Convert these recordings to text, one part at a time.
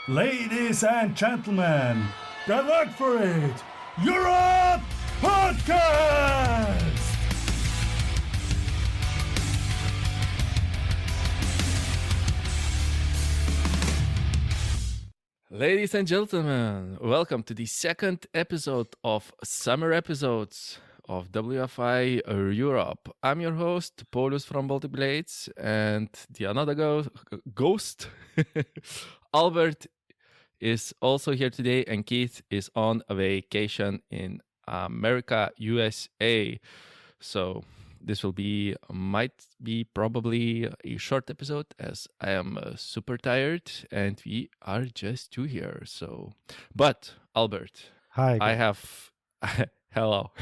Ladies and gentlemen, good luck for it! Europe Podcast! Ladies and gentlemen, welcome to the second episode of Summer Episodes of WFI Europe. I'm your host, Paulus from Baltic Blades, and the another ghost, Albert, is also here today, and Keith is on a vacation in America, USA. So this might be probably a short episode, as I am super tired and we are just two here. So, but Albert, Hi. I have hello.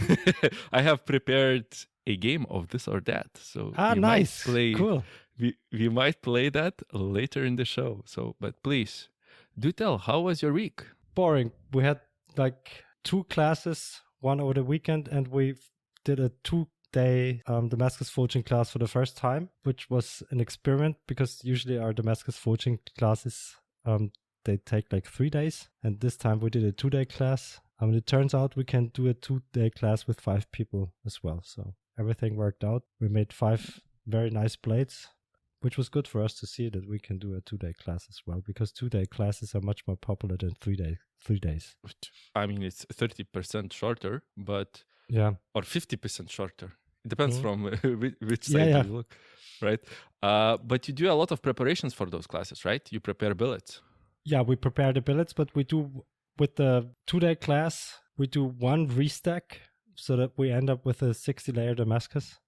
I have prepared a game of this or that. So nice. Cool. We might play that later in the show. So, but please do tell, how was your week? Boring. We had like 2 classes, one over the weekend, and we did a 2-day Damascus forging class for the first time, which was an experiment because usually our Damascus forging classes, they take like 3 days. And this time we did a 2-day class. It turns out we can do a 2-day class with 5 people as well. So everything worked out. We made 5 very nice blades, which was good for us to see that we can do a 2-day class as well, because 2-day classes are much more popular than 3 days. I mean, it's 30% shorter, but yeah, or 50% shorter. It depends from which side you look, right? But you do a lot of preparations for those classes, right? You prepare billets. Yeah, we prepare the billets, but we do, with the 2-day class, we do 1 restack so that we end up with a 60-layer Damascus,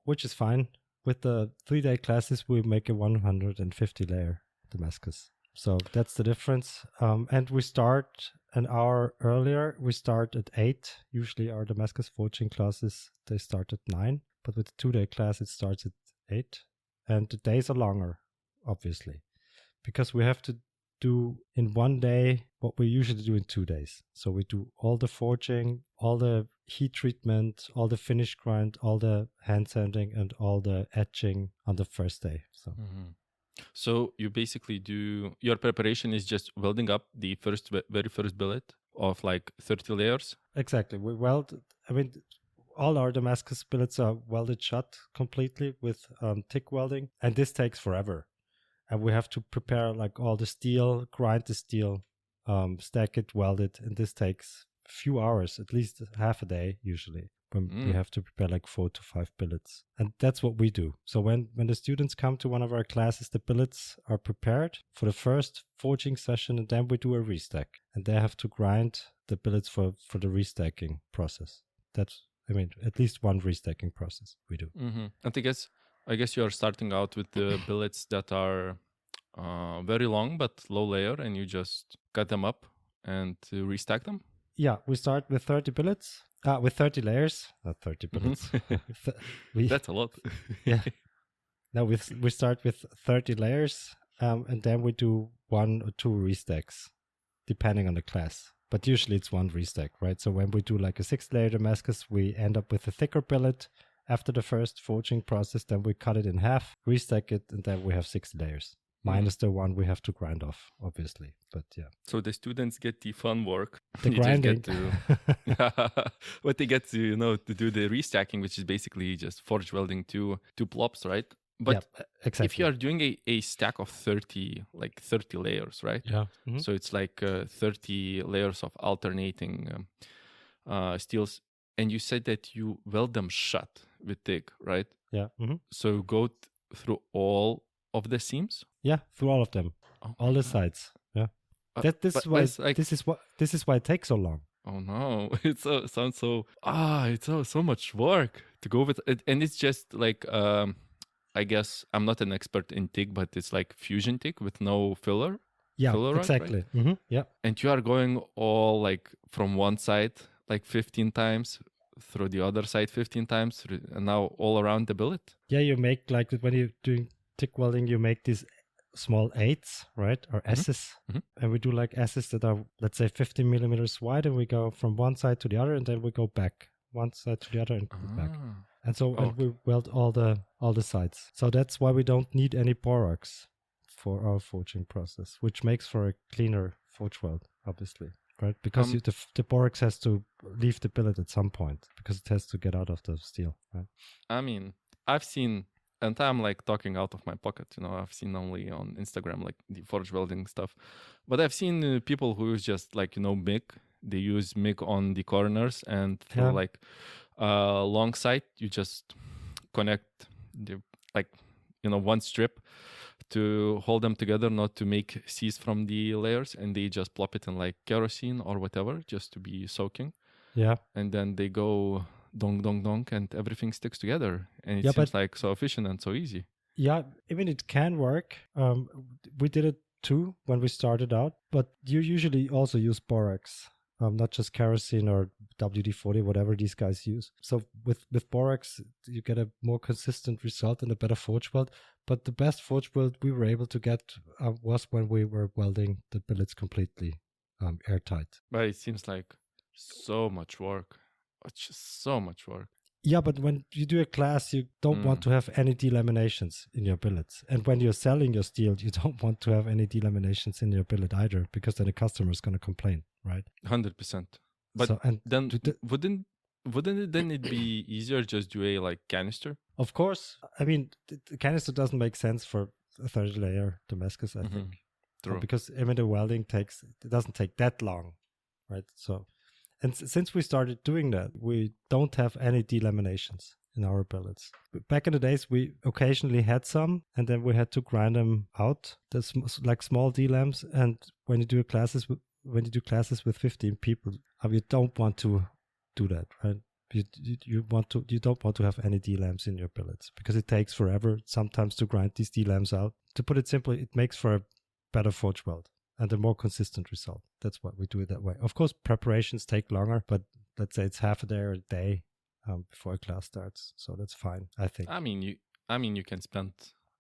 which is fine. With the 3-day classes, we make a 150-layer Damascus. So that's the difference. And we start an hour earlier. We start at 8. Usually our Damascus forging classes, they start at 9. But with the 2-day class, it starts at 8. And the days are longer, obviously, because we have to do in 1 day what we usually do in 2 days. So we do all the forging, all the heat treatment, all the finish grind, all the hand sanding, and all the etching on the first day. So you basically do, your preparation is just welding up the very first billet of like 30 layers? Exactly. We weld, all our Damascus billets are welded shut completely with TIG welding, and this takes forever. And we have to prepare like all the steel, grind the steel, stack it, weld it, and this takes a few hours, at least half a day usually, when we have to prepare like 4 to 5 billets. And that's what we do. So when the students come to one of our classes, the billets are prepared for the first forging session, and then we do a restack. And they have to grind the billets for the restacking process. That's, at least 1 restacking process we do. Mm-hmm. And I guess you are starting out with the billets that are very long but low layer, and you just cut them up and restack them? Yeah, we start with 30 billets, with 30 layers, not 30 billets. That's a lot. Yeah. Now we start with 30 layers, and then we do 1 or 2 restacks, depending on the class. But usually it's 1 restack, right? So when we do like a 6-layer Damascus, we end up with a thicker billet. After the first forging process, then we cut it in half, restack it, and then we have 6 layers. Minus the 1 we have to grind off, obviously. But yeah. So the students get the fun work. The grinding. But they get to, to do the restacking, which is basically just forge welding 2 plops, right? But exactly. If you are doing a stack of 30 layers, right? Yeah. Mm-hmm. So it's like 30 layers of alternating steels. And you said that you weld them shut with TIG, right? Yeah. Mm-hmm. So go through all of the seams? Yeah, through all of them, all the sides. Yeah. This is why it takes so long. Oh no, it sounds so. It's so much work to go with it, and it's just like I guess I'm not an expert in TIG, but it's like fusion TIG with no filler. Yeah, filler exactly. Right? Mm-hmm. Yeah. And you are going all like from one side like 15 times, through the other side 15 times, and now all around the billet. Yeah, you make like when you're doing TIG welding, you make these small 8s, right? Or S's. Mm-hmm. And we do like S's that are, let's say, 15 millimeters wide, and we go from one side to the other, and then we go back one side to the other and go back. And so and we weld all the sides. So that's why we don't need any borax for our forging process, which makes for a cleaner forge weld, obviously, right? Because the borax has to leave the billet at some point because it has to get out of the steel, right? I mean, I've seen, and I'm like talking out of my pocket, I've seen only on Instagram like the forge welding stuff, but I've seen people who use just like MIG. They use MIG on the corners, and through like long sight, you just connect the one strip to hold them together, not to make C's from the layers, and they just plop it in like kerosene or whatever just to be soaking. Yeah. And then they go donk, donk, donk, and everything sticks together. And it seems like so efficient and so easy. Yeah, I mean, it can work. We did it too when we started out, but you usually also use borax, not just kerosene or WD-40, whatever these guys use. So with borax, you get a more consistent result and a better forge weld. But the best forge weld we were able to get was when we were welding the billets completely airtight. But it seems like so much work. It's just so much work. Yeah, but when you do a class, you don't want to have any delaminations in your billets. And when you're selling your steel, you don't want to have any delaminations in your billet either, because then the customer is going to complain, right? 100%. But so, then wouldn't it then it be easier just do a like canister? Of course. I mean, the canister doesn't make sense for a 30 layer Damascus, I think. True. Because I mean, the welding it doesn't take that long, right? So, and since we started doing that, we don't have any delaminations in our billets. Back in the days, we occasionally had some, and then we had to grind them out. That's like small delams. And when you do classes with 15 people, you don't want to do that, right? You don't want to have any delams in your billets because it takes forever sometimes to grind these delams out. To put it simply, it makes for a better forge weld and a more consistent result. That's why we do it that way. Of course, preparations take longer, but let's say it's half a day or a day before a class starts, so that's fine, I think. I mean, you can spend.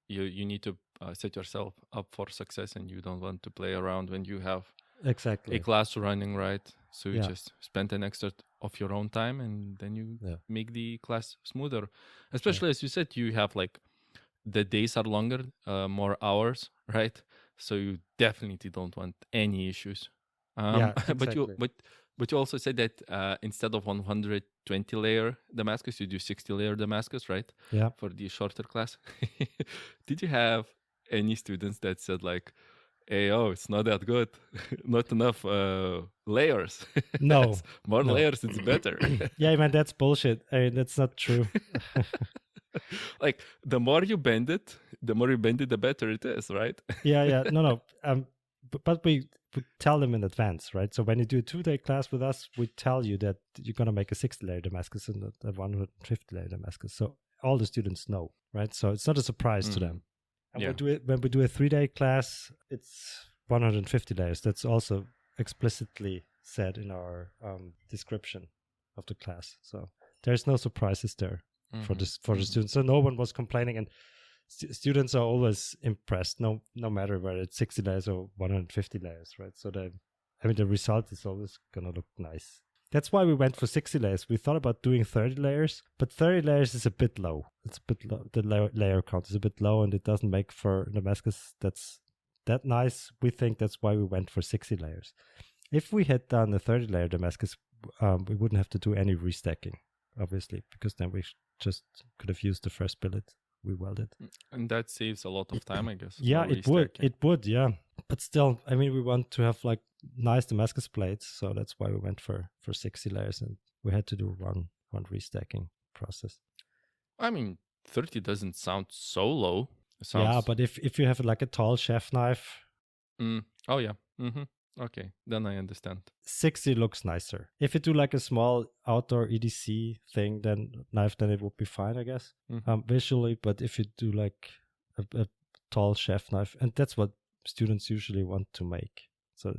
You need to set yourself up for success, and you don't want to play around when you have exactly a class running, right? So you just spend an extra of your own time, and then you make the class smoother. Especially as you said, you have like the days are longer, more hours, right? So you definitely don't want any issues. Exactly. But you also said that instead of 120 layer Damascus, you do 60 layer Damascus, right? Yeah. For the shorter class. Did you have any students that said like, "Hey, it's not that good, not enough layers"? No, more layers, it's better. Yeah, man, that's bullshit. I mean, that's not true. Like the more you bend it, the better it is, right? Yeah. No. But we tell them in advance, right? So when you do a 2-day class with us, we tell you that you're going to make a 60-layer Damascus and a 150-layer Damascus. So all the students know, right? So it's not a surprise to them. And when we do a 3-day class, it's 150 layers. That's also explicitly said in our description of the class. So there's no surprises there for the students. So no one was complaining, and students are always impressed, no matter whether it's 60 layers or 150 layers, right? So the result is always gonna look nice. That's why we went for 60 layers. We thought about doing 30 layers, but 30 layers is a bit low. It's a bit low. The layer count is a bit low, and it doesn't make for Damascus that's that nice. We think that's why we went for 60 layers. If we had done a 30-layer Damascus, we wouldn't have to do any restacking, obviously, because then we just could have used the first billet we welded. And that saves a lot of time, I guess. Yeah, it would, yeah. But still, I mean, we want to have like nice Damascus plates, so that's why we went for 60 layers, and we had to do one restacking process. I mean, 30 doesn't sound so low. Yeah, but if you have like a tall chef knife... Oh, yeah. Okay, then I understand. 60 looks nicer. If you do like a small outdoor EDC thing, then it would be fine, I guess, visually. But if you do like a tall chef knife, and that's what students usually want to make. So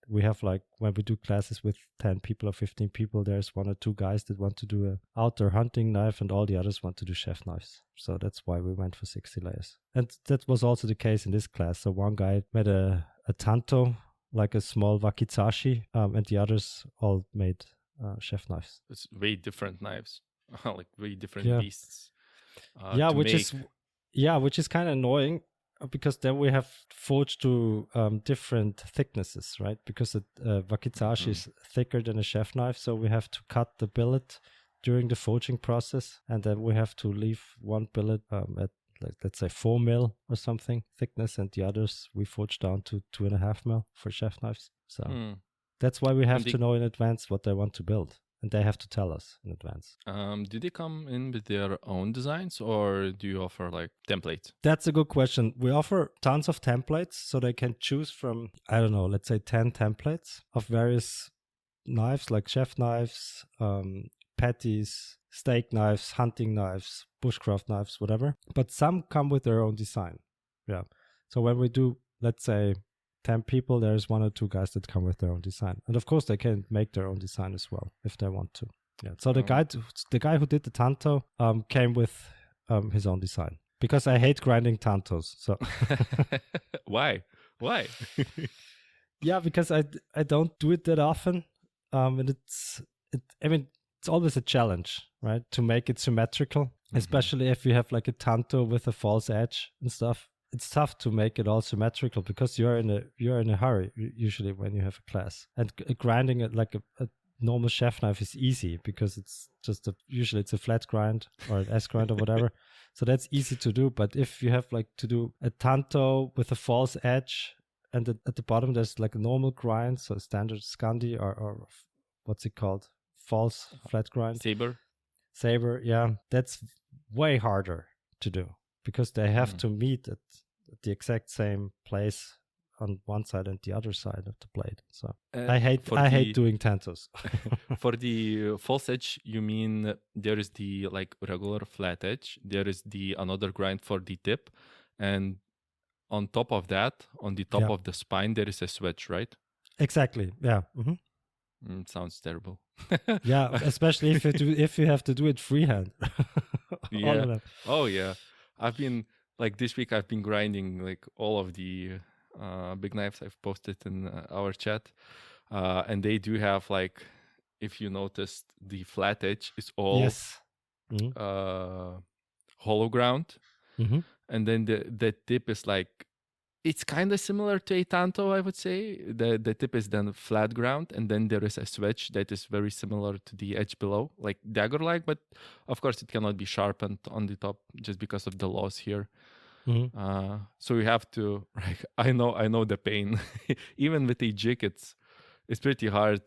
we have like, when we do classes with 10 people or 15 people, there's 1 or 2 guys that want to do a outdoor hunting knife, and all the others want to do chef knives. So that's why we went for 60 layers. And that was also the case in this class. So one guy made a tanto, like a small wakizashi, and the others all made chef knives. It's way different knives, like way different beasts. Which is kind of annoying. because then we have forged to different thicknesses, right? Because a wakizashi is thicker than a chef knife, so we have to cut the billet during the forging process, and then we have to leave one billet at, like, let's say 4 mil or something thickness, and the others we forge down to 2.5 mil for chef knives. So that's why we have to know in advance what they want to build, and they have to tell us in advance. Do they come in with their own designs, or do you offer like templates? That's a good question. We offer tons of templates, so they can choose from, I don't know, let's say 10 templates of various knives, like chef knives, patties, steak knives, hunting knives, bushcraft knives, whatever. But some come with their own design. Yeah. So when we do, let's say, 10 people, there's 1 or 2 guys that come with their own design. And of course, they can make their own design as well if they want to. Yeah. So the guy who did the tanto came with his own design, because I hate grinding tantos. So Why? Yeah, because I don't do it that often, and it's always a challenge, right, to make it symmetrical, especially if you have like a tanto with a false edge and stuff. It's tough to make it all symmetrical because you're in a hurry usually when you have a class, and grinding it like a normal chef knife is easy because it's just usually it's a flat grind or an S grind or whatever. So that's easy to do. But if you have like to do a tanto with a false edge, and at the bottom there's like a normal grind, so standard Scandi or what's it called? False flat grind. Saber, yeah. That's way harder to do because they have to meet at the exact same place on one side and the other side of the blade. So I hate doing tantos. For the false edge, you mean there is the like regular flat edge, there is the another grind for the tip, and on top of that, on the top of the spine, there is a switch, right? Exactly. Yeah. Sounds terrible. Yeah, especially if you have to do it freehand. Yeah. Oh yeah. I've been like this week. I've been grinding like all of the big knives I've posted in our chat, and they do have like, if you noticed, the flat edge is all hollow ground, and then the tip is like, it's kind of similar to a tanto, I would say. The tip is then flat ground, and then there is a switch that is very similar to the edge below, like dagger-like, but of course it cannot be sharpened on the top just because of the laws here. So you have to, like, I know the pain. Even with a jig, it's pretty hard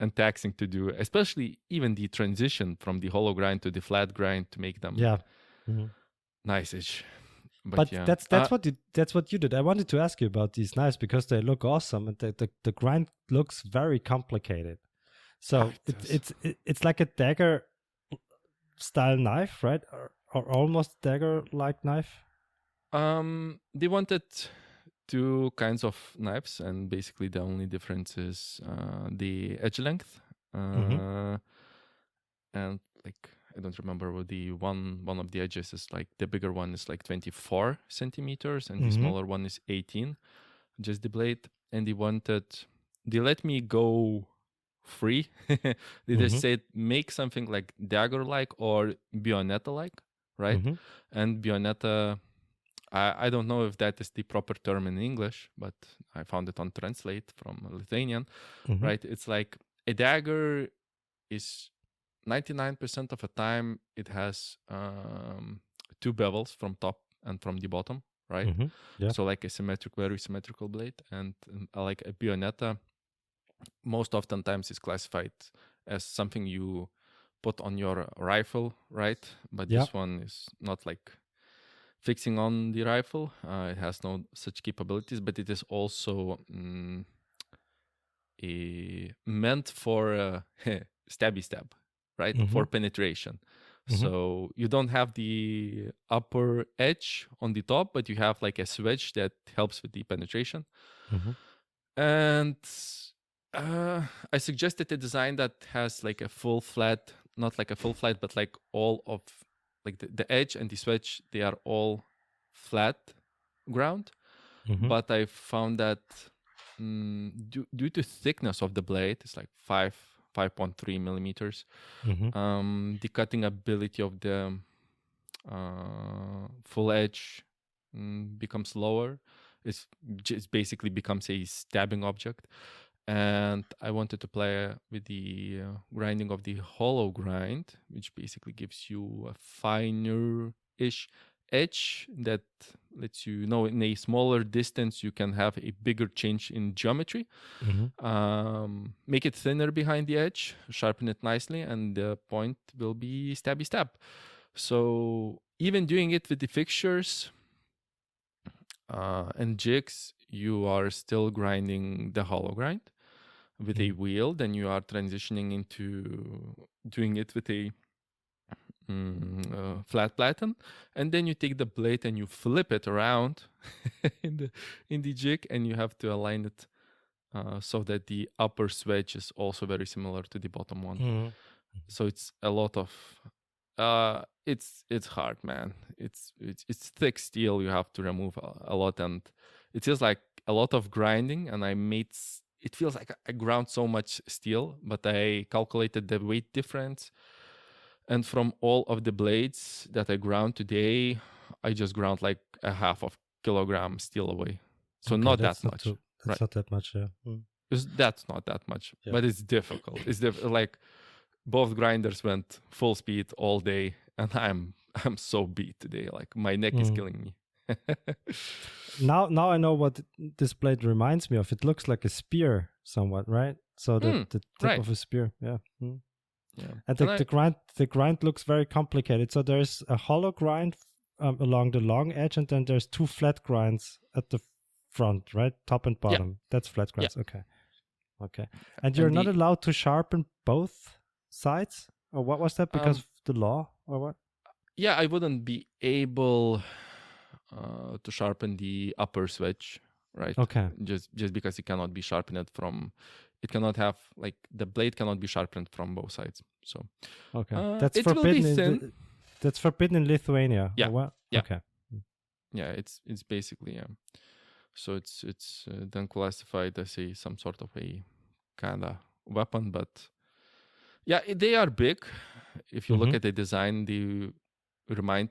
and taxing to do, especially even the transition from the hollow grind to the flat grind to make them nice edge. But yeah. that's what you did. I wanted to ask you about these knives because they look awesome, and the grind looks very complicated. So it's like a dagger style knife, right? Or almost dagger like knife. They wanted 2 kinds of knives, and basically the only difference is the edge length, and like, I don't remember what the one of the edges is like. The bigger one is like 24 centimeters, and the smaller one is 18, just the blade. And they let me go free. They just said, make something like dagger-like or bayonetta-like, right? And bayonetta, I don't know if that is the proper term in English, but I found it on Translate from Lithuanian, right? It's like a dagger is 99% of the time it has 2 bevels from top and from the bottom, right? Yeah. So like a very symmetrical blade, and like a bayonetta, most oftentimes is classified as something you put on your rifle, right? But this one is not like fixing on the rifle. It has no such capabilities, but it is also meant for stabby stab, right? For penetration. So you don't have the upper edge on the top, but you have like a switch that helps with the penetration. And I suggested a design that has like a full flat, not like a full flat, but like all of like the edge and the switch, they are all flat ground. But I found that due to thickness of the blade, it's like 5.3 millimeters. The cutting ability of the full edge becomes lower. It just basically becomes a stabbing object. And I wanted to play with the grinding of the hollow grind, which basically gives you a finer-ish edge that lets you know in a smaller distance you can have a bigger change in geometry. Make it thinner behind the edge, sharpen it nicely, and the point will be stabby stab. So even doing it with the fixtures and jigs, you are still grinding the hollow grind with a wheel. Then you are transitioning into doing it with a flat platen, and then you take the blade and you flip it around in the jig, and you have to align it so that the upper swedge is also very similar to the bottom one. So it's a lot of it's hard, man. It's thick steel. You have to remove a lot, and it feels like a lot of grinding. And it feels like I ground so much steel, but I calculated the weight difference. And from all of the blades that I ground today, I just ground like a half of kilogram steel away. So not that much. That's not that much, yeah. That's not that much, but it's difficult. It's like both grinders went full speed all day, and I'm so beat today. Like my neck is killing me. Now I know what this blade reminds me of. It looks like a spear somewhat, right? So the tip of a spear, yeah. Yeah. And the grind looks very complicated. So there's a hollow grind along the long edge, and then there's two flat grinds at the front, right? Top and bottom. Yeah. That's flat grinds. Yeah. Okay. And you're not allowed to sharpen both sides? Or what was that? Because of the law or what? Yeah, I wouldn't be able to sharpen the upper swedge, right? Okay. Just because it cannot be sharpened from... It cannot have, like, the blade cannot be sharpened from both sides. So, okay, that's forbidden. That's forbidden in Lithuania. Yeah. What? Yeah. Okay. Yeah, it's basically So it's then classified as some sort of a kind of weapon, but yeah, they are big. If you look at the design, they remind.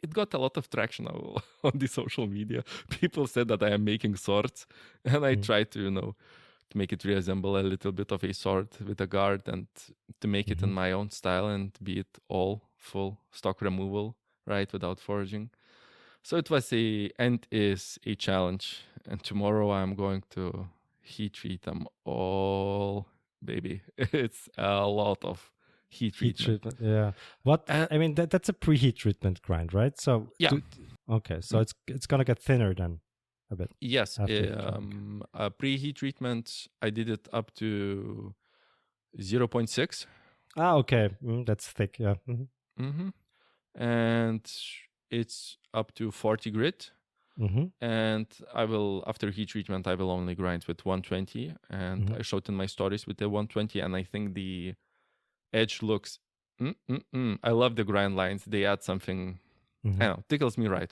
It got a lot of traction on the social media. People said that I am making swords, and I tried to to make it resemble a little bit of a sword with a guard, and to make it in my own style and be it all full stock removal, right, without forging. So it was and is a challenge. And tomorrow I'm going to heat treat them all, baby. It's a lot of heat treatment. Yeah. I mean, that's a preheat treatment grind, right? So yeah. Okay, so it's gonna get thinner then. A bit. Yes, a preheat treatment, I did it up to 0.6. Okay, that's thick, yeah. And it's up to 40 grit. And I will, after heat treatment, I will only grind with 120. And I showed in my stories with the 120, and I think the edge looks, I love the grind lines. They add something, I don't know, tickles me right.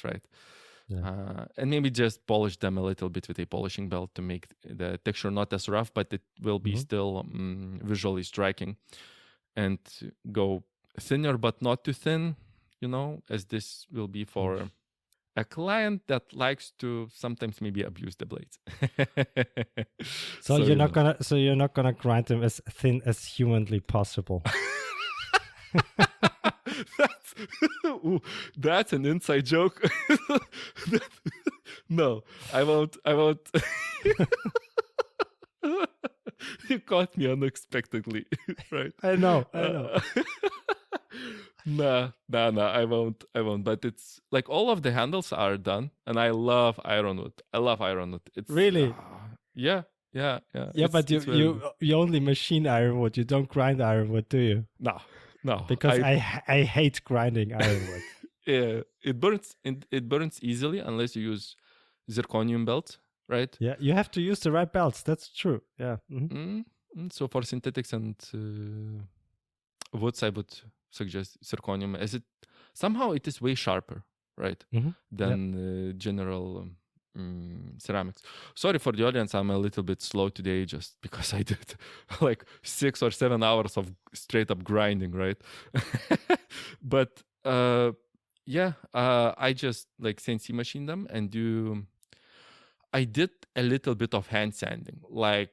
Yeah. And maybe just polish them a little bit with a polishing belt to make the texture not as rough, but it will be still visually striking, and go thinner but not too thin, as this will be for a client that likes to sometimes maybe abuse the blades. So you're not gonna grind them as thin as humanly possible. That's an inside joke. No, I won't. You caught me unexpectedly, right? I know. Nah, I won't. But it's like all of the handles are done, and I love ironwood. It's really, yeah. Yeah, but you only machine ironwood. You don't grind ironwood, do you? No, because I hate grinding ironwood. Yeah, it burns easily unless you use zirconium belts, right? Yeah, you have to use the right belts. That's true. Yeah. So for synthetics and woods, I would suggest zirconium, as it is way sharper, right, than general ceramics. Sorry for the audience, I'm a little bit slow today just because I did like 6 or 7 hours of straight up grinding, right? But Yeah, I just like CNC machine them and do. I did a little bit of hand sanding, like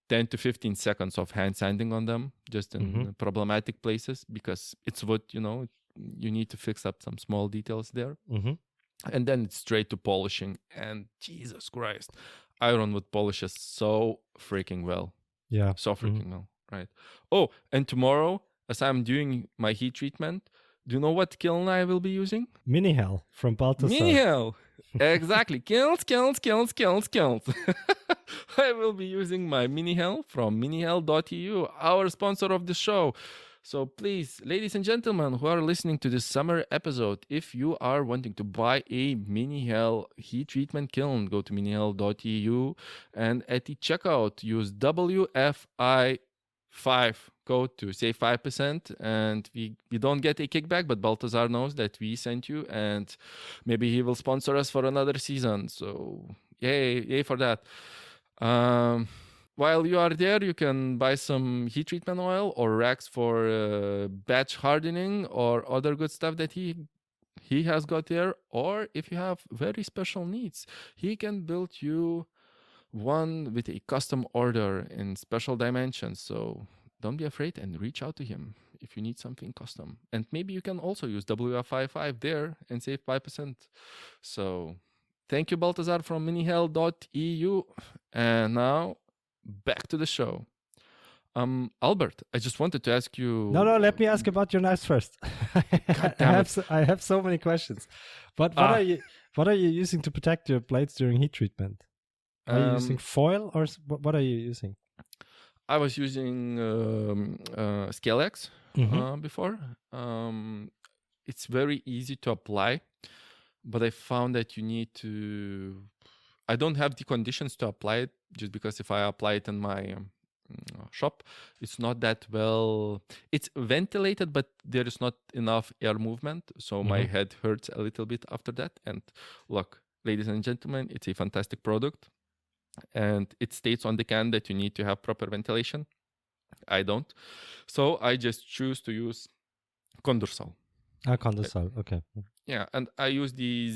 10 to 15 seconds of hand sanding on them, just in problematic places, because it's what, you need to fix up some small details there. And then it's straight to polishing. And Jesus Christ, iron wood polishes so freaking well. Yeah. So freaking well, right? Oh, and tomorrow, as I'm doing my heat treatment, do you know what kiln I will be using? Mini Hell from Balthasar. Mini Hell. Exactly. Kilns. I will be using my Mini Hell from minihell.eu, our sponsor of the show. So please, ladies and gentlemen who are listening to this summer episode, if you are wanting to buy a Mini Hell heat treatment kiln, go to minihell.eu and at the checkout use WFI5 code to save 5%, and we don't get a kickback, but Balthazar knows that we sent you, and maybe he will sponsor us for another season. So yay for that. While you are there, you can buy some heat treatment oil or racks for batch hardening or other good stuff that he has got there. Or if you have very special needs, he can build you one with a custom order in special dimensions. So don't be afraid and reach out to him if you need something custom. And maybe you can also use WF55 there and save 5%. So thank you, Balthazar from minihell.eu. And now back to the show. Albert, I just wanted to ask you. No, let me ask about your knives first. I have so many questions. But what are you using to protect your blades during heat treatment? Are you using foil or what are you using? I was using Scalex before. It's very easy to apply, but I found that you need to. I don't have the conditions to apply it, just because if I apply it in my shop, it's not that well. It's ventilated, but there is not enough air movement, so my head hurts a little bit after that. And look, ladies and gentlemen, it's a fantastic product. And it states on the can that you need to have proper ventilation. I don't. So I just choose to use Condorsal. Condorsal, okay. Yeah, and I use the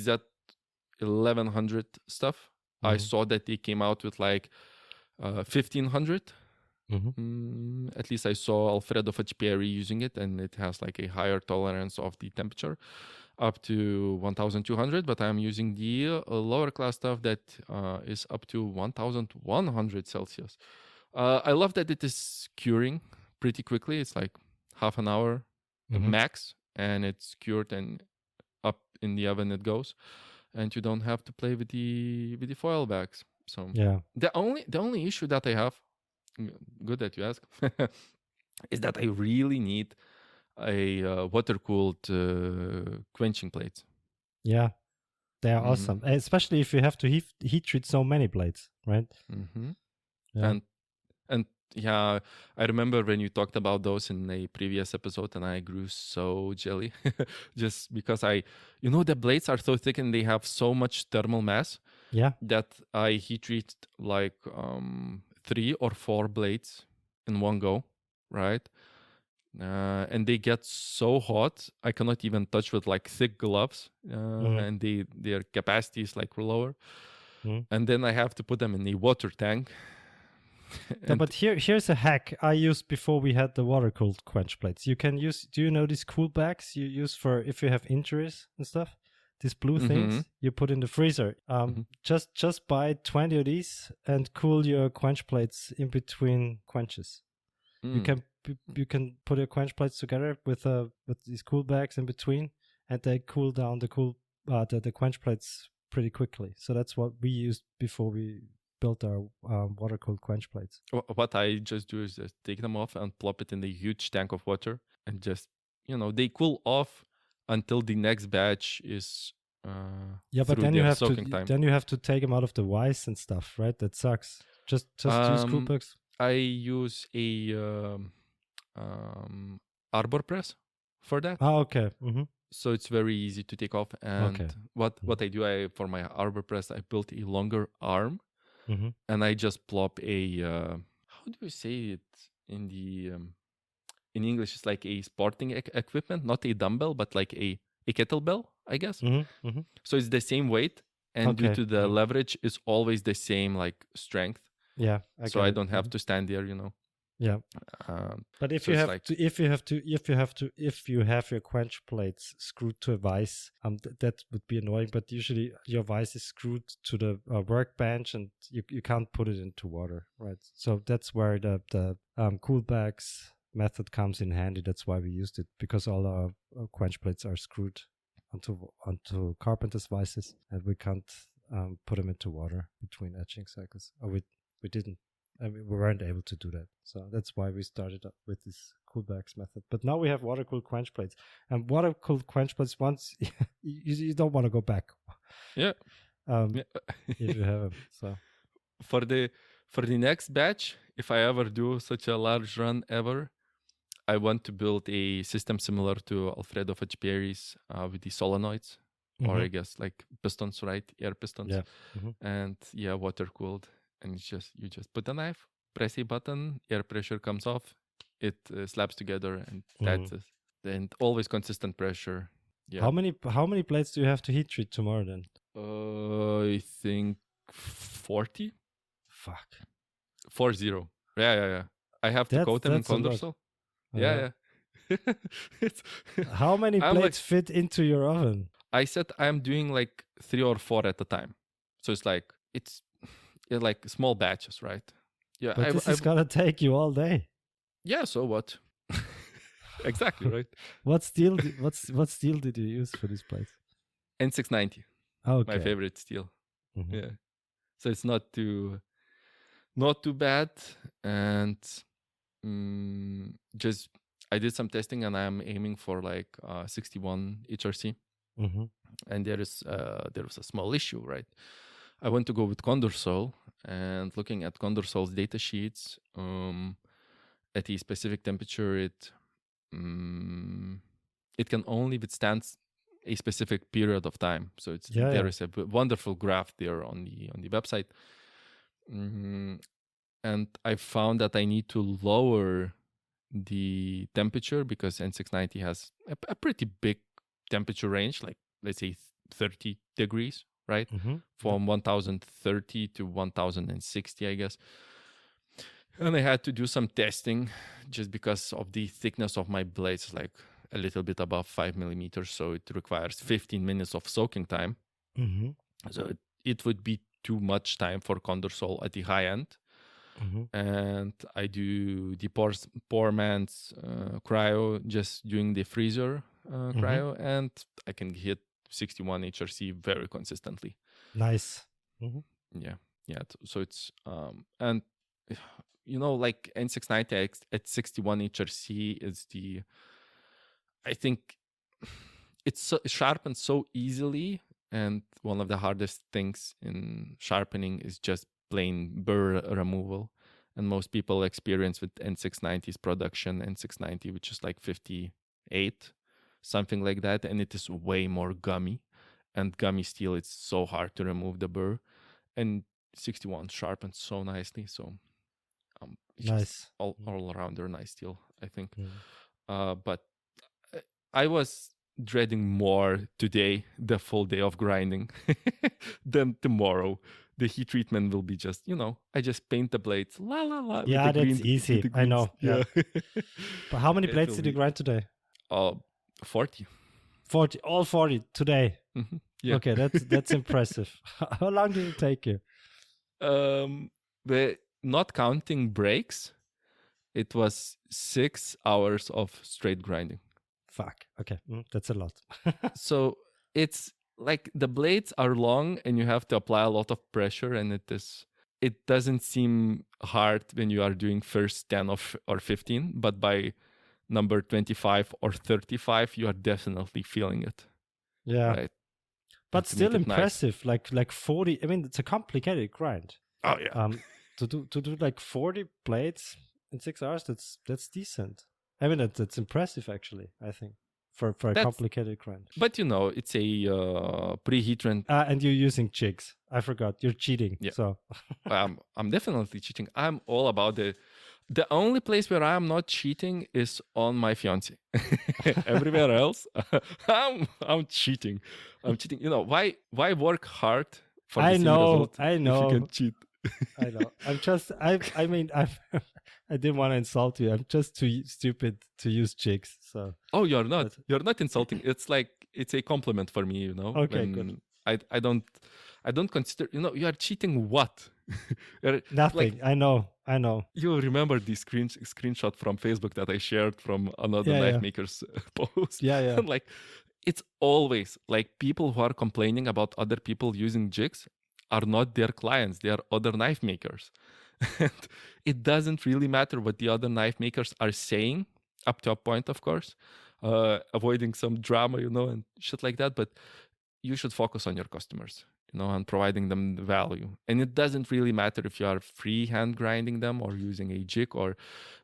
Z1100 stuff. I saw that they came out with like 1500. At least I saw Alfredo Faccipieri using it, and it has like a higher tolerance of the temperature, up to 1200, but I'm using the lower class stuff that is up to 1100 Celsius. I love that it is curing pretty quickly. It's like half an hour max, and it's cured and up in the oven it goes, and you don't have to play with the foil bags. So yeah, the only issue that I have, good that you ask, is that I really need a water-cooled quenching plates. Yeah, they are awesome, especially if you have to heat treat so many plates, right? Yeah. And yeah, I remember when you talked about those in a previous episode, and I grew so jelly just because the blades are so thick and they have so much thermal mass. Yeah, that I heat treat like 3 or 4 blades in one go, right? And they get so hot I cannot even touch with like thick gloves, and their capacity is like lower, and then I have to put them in a water tank. No, but here's a hack I used before we had the water cooled quench plates. You can use, do you know these cool bags you use for if you have injuries and stuff? These blue things you put in the freezer. Just buy 20 of these and cool your quench plates in between quenches. You can put your quench plates together with these cool bags in between, and they cool down the quench plates pretty quickly. So that's what we used before we built our water cooled quench plates. What I just do is just take them off and plop it in a huge tank of water, and just they cool off until the next batch is but then you have to take them out of the vise and stuff, right? That sucks. Just use cool bags. I use a arbor press for that. Oh, okay. So it's very easy to take off. And what I do, for my arbor press, I built a longer arm, and I just plop a how do you say it in the in English? It's like a sporting equipment, not a dumbbell, but like a a kettlebell, I guess. Mm-hmm. Mm-hmm. So it's the same weight, and due Okay. to the leverage, it's always the same like strength. Yeah, So get I it. don't have to stand there, Yeah, Um, but if so you it's have like- to, if you have your quench plates screwed to a vise, that would be annoying. But usually your vise is screwed to the workbench, and you can't put it into water, right? So that's where the cool bags method comes in handy. That's why we used it, because all our quench plates are screwed onto carpenter's vices, and we can't put them into water between etching cycles. Or we didn't. I mean, we weren't able to do that. So that's why we started up with this cool bags method. But now we have water-cooled quench plates. And water-cooled quench plates, once you don't want to go back. Yeah. If you have them. So For the next batch, if I ever do such a large run ever, I want to build a system similar to Alfredo Faccipieri's with the solenoids, or I guess like pistons, right? Air pistons. Yeah. And water cooled. And you just put the knife, press a button, air pressure comes off, it slaps together, and that's it. And always consistent pressure. Yeah. How many plates do you have to heat treat tomorrow then? I think 40. Fuck. 40. Yeah. I have to coat them in that's a lot. Condorcell. Yeah. How many I'm plates fit into your oven? I said I'm doing like 3 or 4 at a time. So it's like like small batches, right? Yeah. But this is gonna take you all day. Yeah, so what? Exactly, right? What steel did you use for this plates? N690. Okay. My favorite steel. Mhm. Yeah. So it's not too bad. And just I did some testing, and I'm aiming for like 61 HRC. Mm-hmm. And there was a small issue, right? I want to go with Condorcell, and looking at Condorcell's data sheets, at a specific temperature, it can only withstand a specific period of time. So there is a wonderful graph there on the website, and I found that I need to lower the temperature because N690 has a pretty big temperature range, like let's say 30 degrees, right? From 1030 to 1060, I guess. And I had to do some testing just because of the thickness of my blades, like a little bit above 5 millimeters. So it requires 15 minutes of soaking time. So it would be too much time for Condorcell at the high end. And I do the poor man's cryo, just doing the freezer cryo, and I can hit 61 HRC very consistently. Nice. Yeah. So it's and like N690 at 61 HRC is I think it's sharpened so easily, and one of the hardest things in sharpening is just plain burr removal. And most people experience with N690's production N690, which is like 58, something like that, and it is way more gummy. And gummy steel, it's so hard to remove the burr. And 61 sharpens so nicely, so nice. All around they're nice steel, I think. But I was dreading more today, the full day of grinding, than tomorrow. The heat treatment will be just, I just paint the blades, la la la. Yeah, that's easy. I know. Yeah. But how many blades did you grind today? 40. 40, all 40 today. Yeah. Okay, that's impressive. How long did it take you? Not counting breaks, it was 6 hours of straight grinding. Fuck. Okay, that's a lot. So it's like the blades are long, and you have to apply a lot of pressure, and it doesn't seem hard when you are doing first 10 or 15, but by number 25 or 35, you are definitely feeling it. Yeah. Right? But still impressive. Nice. Like 40. I mean, it's a complicated grind. Oh yeah. To do like 40 blades in 6 hours, that's decent. I mean, that's impressive actually, I think. For a complicated grind. But it's a preheat run. And you're using jigs. I forgot. You're cheating. Yeah. So I'm definitely cheating. I'm all about The only place where I'm not cheating is on my fiance. Everywhere else, I'm cheating. I'm cheating. Why work hard for the same result I if you can know. cheat? I know. I mean, I didn't want to insult you. I'm just too stupid to use jigs. So. Oh, you're not. But- You're not insulting. It's like it's a compliment for me. Okay, when good. I don't consider. You are cheating. What? You're- Nothing. Like, I know. you remember the screenshot from Facebook that I shared from another Yeah, knife yeah. maker's post? Yeah, yeah. And like, it's always like people who are complaining about other people using jigs are not their clients. They are other knife makers. And it doesn't really matter what the other knife makers are saying, up to a point, of course, avoiding some drama, and shit like that. But you should focus on your customers, and providing them the value. And it doesn't really matter if you are freehand grinding them or using a jig, or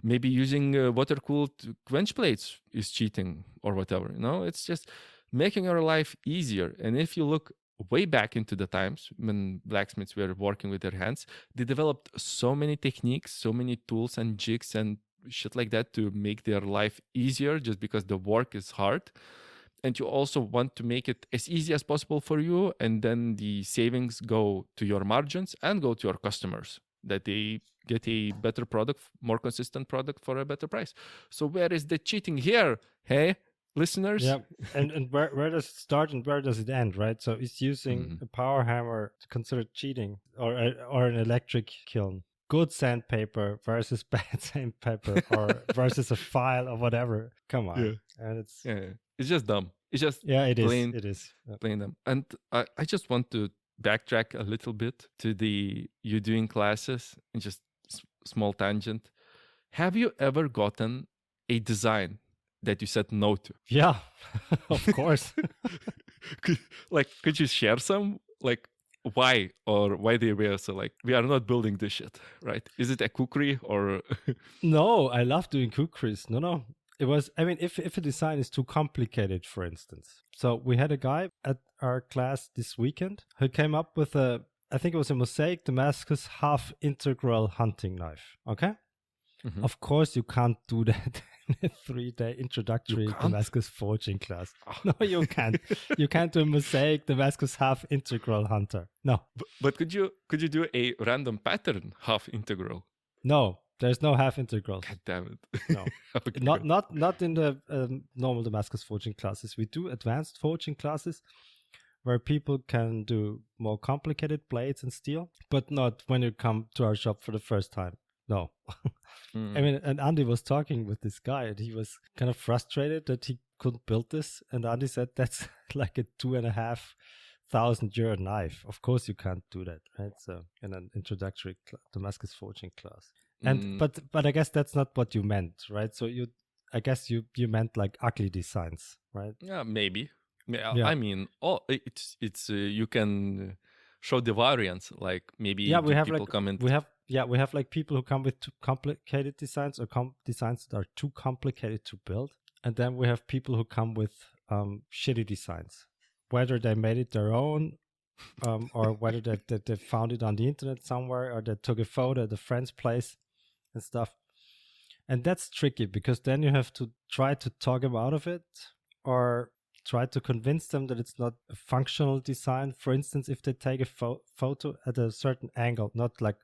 maybe using water-cooled quench plates is cheating or whatever. It's just making your life easier. And if you look way back into the times when blacksmiths were working with their hands, they developed so many techniques, so many tools and jigs and shit like that to make their life easier, just because the work is hard. And you also want to make it as easy as possible for you, and then the savings go to your margins and go to your customers, that they get a better product, more consistent product for a better price. So where is the cheating here? Hey, listeners? Yeah. And where does it start and where does it end, right? So is using Mhm. a power hammer considered cheating, or an electric kiln? Good sandpaper versus bad sandpaper, or versus a file or whatever. Come on. Yeah. And it's Yeah, it's just dumb. It's just yeah, it is. plain It is. Yeah. plain dumb. And I just want to backtrack a little bit to the you doing classes, and just small tangent. Have you ever gotten a design that you said no to? Yeah, of course. Could you share some? Like, why, or why they were so like, we are not building this shit, right? Is it a cookery or? No, I love doing cookeries. No. It was, I mean, if a design is too complicated, for instance. So we had a guy at our class this weekend who came up with I think it was a mosaic Damascus half integral hunting knife. Okay. Mhm. Of course, you can't do that in a 3-day introductory You can't? Damascus forging class. Oh. No, you can't. You can't do a mosaic Damascus half integral hunter. No, But could you do a random pattern half integral? no, there's no half integrals. God damn it. No. Okay. Not in the normal Damascus forging classes. We do advanced forging classes where people can do more complicated blades and steel, but not when you come to our shop for the first time. No. Mm. I mean, and Andy was talking with this guy, and he was kind of frustrated that he couldn't build this. And Andy said, that's like a €2,500 knife. Of course, you can't do that, right? So, in an introductory Damascus forging class. And but I guess that's not what you meant, right? So I guess you meant like ugly designs, right? Yeah, maybe. Yeah. I mean, it's you can show the variants. Like maybe Yeah, we have people like come in. we have like people who come with too complicated designs, or designs that are too complicated to build, and then we have people who come with shitty designs, whether they made it their own, or whether they found it on the internet somewhere, or they took a photo at a friend's place and stuff. And that's tricky, because then you have to try to talk them out of it, or try to convince them that it's not a functional design. For instance, if they take a photo at a certain angle, not like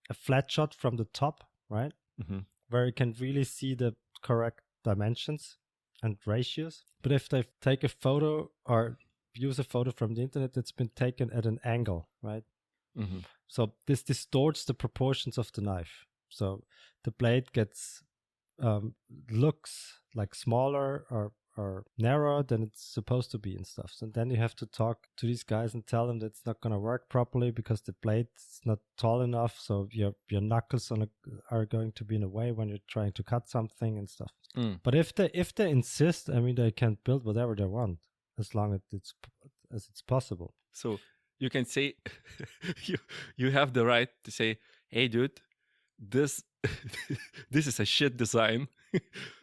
a flat shot from the top, right? Mhm. Where you can really see the correct dimensions and ratios. But if they take a photo or use a photo from the internet that's been taken at an angle, right? Mhm. So this distorts the proportions of the knife. So the blade looks like smaller or narrower than it's supposed to be and stuff. So then you have to talk to these guys and tell them that it's not going to work properly because the blade's not tall enough. So your knuckles are going to be in a way when you're trying to cut something and stuff. Mm. But if they insist, I mean, they can build whatever they want as long as it's possible. So you can say you have the right to say, "Hey, dude, this this is a shit design."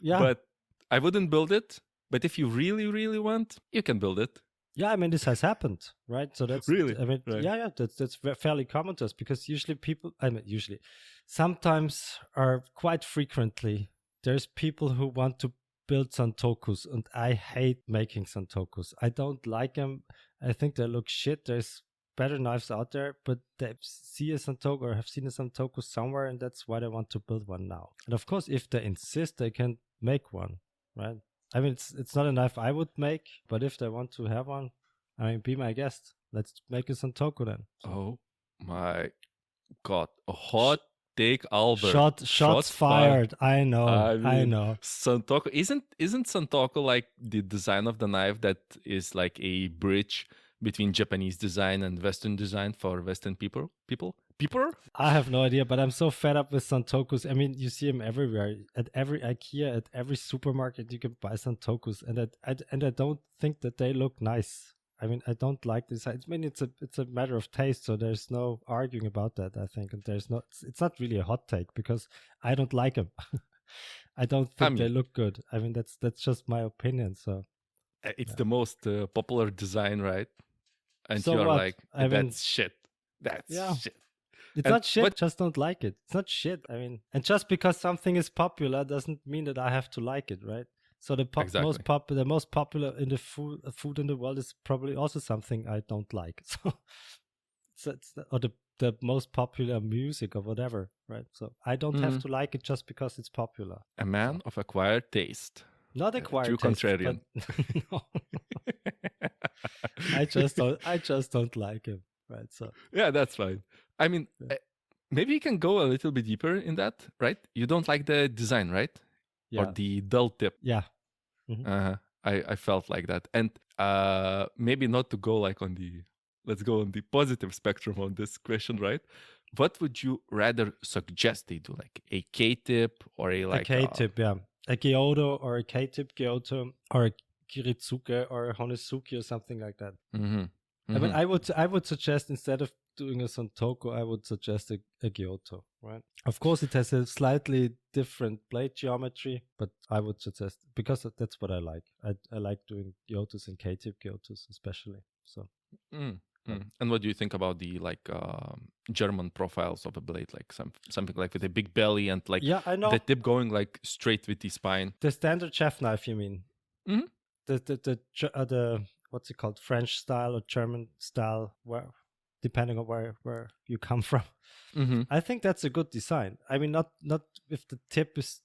Yeah. But I wouldn't build it. But if you really, really want, you can build it. Yeah, I mean, this has happened, right? So that's Really? I mean, Right. yeah, that's fairly common to us because usually people, I mean, usually, sometimes or quite frequently, there's people who want to build santokus, and I hate making santokus. I don't like them. I think they look shit. There's better knives out there, but they see a santoku or have seen a santoku somewhere, and that's why they want to build one now. And of course, if they insist, they can make one, right? I mean, it's not a knife I would make, but if they want to have one, I mean, be my guest. Let's make a santoku then. So. Oh my God. A hot take, Albert. Shots fired. I know. I I mean, know. Santoku isn't Santoku like the design of the knife that is like a bridge between Japanese design and Western design for Western people? I have no idea, but I'm so fed up with santokus. I mean, you see them everywhere. At every IKEA, at every supermarket, you can buy santokus, and I don't think that they look nice. I mean, I don't like this. I mean, it's a matter of taste, so there's no arguing about that. I think, and it's not really a hot take because I don't like them. I don't think they look good. I mean, that's just my opinion. So it's the most popular design, right? And so you're what? like, I mean, that's shit. That's shit. It's And not shit. what- Just don't like it. It's not shit. I mean, and just because something is popular doesn't mean that I have to like it, right? So the Exactly. the most popular in the food in the world is probably also something I don't like. So or the most popular music or whatever, right? So I don't have to like it just because it's popular. A man of acquired taste. Not acquired True taste, contrarian. but no. I just don't like him, right? So Yeah, that's fine. I mean, maybe you can go a little bit deeper in that, right? You don't like the design, right? yeah, Or the dull tip. yeah. I felt like that. And maybe not to go like let's go on the positive spectrum on this question, right? What would you rather suggest they do? Like a K-tip or a like K-tip, yeah. A Kyoto or a K-tip Kyoto or a Kiritsuke or a Honesuki or something like that. I mean, I would suggest instead of doing a Santoku, I would suggest a Kyoto, right? Of course, it has a slightly different blade geometry, but I would suggest, because that's what I like. I like doing Kyotos and K-tip Kyotos especially. So. And what do you think about the like German profiles of a blade, like something like with a big belly and like I know. the tip going like straight with the spine? The standard chef knife, you mean? Mm-hmm. The what's it called, French style or German style, where depending on where you come from. I think that's a good design. I mean, not if the tip is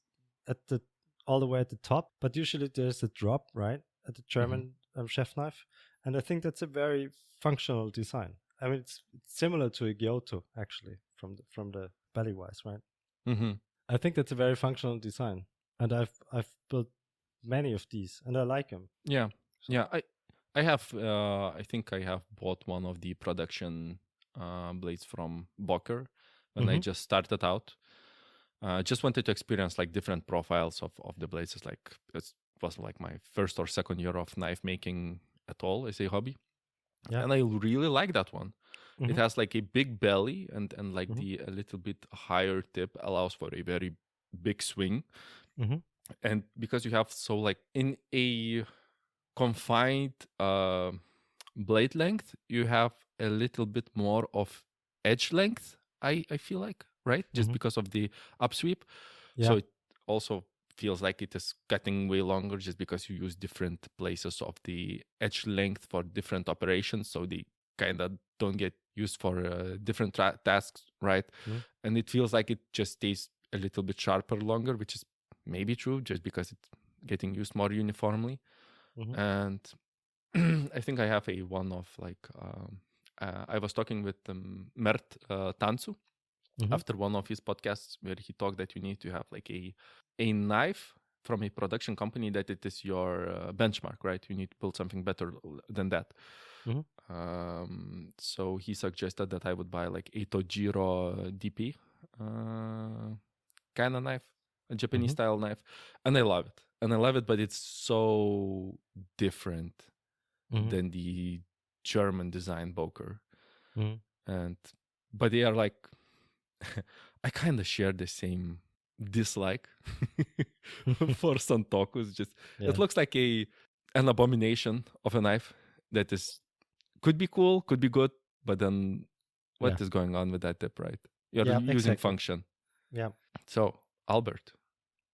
at the all the way at the top, but usually there's a drop right at the German chef knife, and I think that's a very functional design. I mean, it's similar to a Kyoto actually from the belly wise, right? I think that's a very functional design, and I've built many of these, and I like them. Yeah. I have. I think I have bought one of the production blades from Bocker when I just started out. Just wanted to experience like different profiles of the blades. It's like it was like my first or second year of knife making at all as a hobby, and I really like that one. It has like a big belly and like the a little bit higher tip allows for a very big swing, and because you have so like in a confined blade length, you have a little bit more of edge length. I feel like, right? Just because of the upsweep. Yeah. So it also feels like it is cutting way longer just because you use different places of the edge length for different operations. So they kind of don't get used for different tasks, right? And it feels like it just stays a little bit sharper longer, which is maybe true just because it's getting used more uniformly. And I think I have a one of like I was talking with Mert Tansu after one of his podcasts where he talked that you need to have like a knife from a production company that it is your benchmark, right? You need to build something better than that. So he suggested that I would buy like a Tojiro DP kind of knife, a Japanese style knife, and I love it. But it's so different than the German design Boker. But they are like, I kind of share the same dislike for Santokus. Just it looks like an abomination of a knife that could be cool, could be good, but then what is going on with that tip, right? You're using exactly. function. Yeah. So, Albert,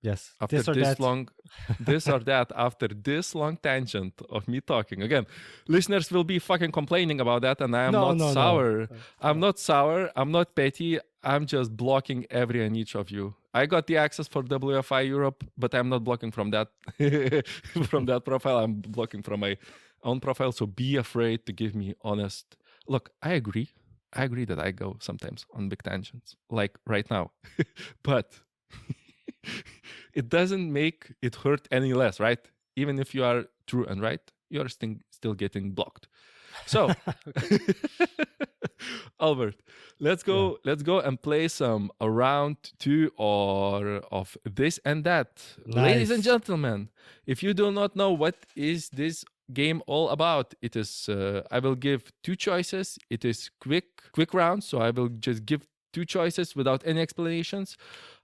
Yes. after This or this that. long, this or that, after this long tangent of me talking again, listeners will be fucking complaining about that, and I am not sour. I'm not sour. I'm not petty. I'm just blocking every and each of you. I got the access for WFI Europe, but I'm not blocking from that from that profile. I'm blocking from my own profile. So be afraid to give me honest. Look, I agree. I agree that I go sometimes on big tangents, like right now, but it doesn't make it hurt any less, right? Even if you are true and right, you're still getting blocked. So, Albert, let's go and play some round 2 of this and that. Nice. Ladies and gentlemen, if you do not know what is this game all about, it is I will give 2 choices. It is quick round, so I will just give 2 choices without any explanations.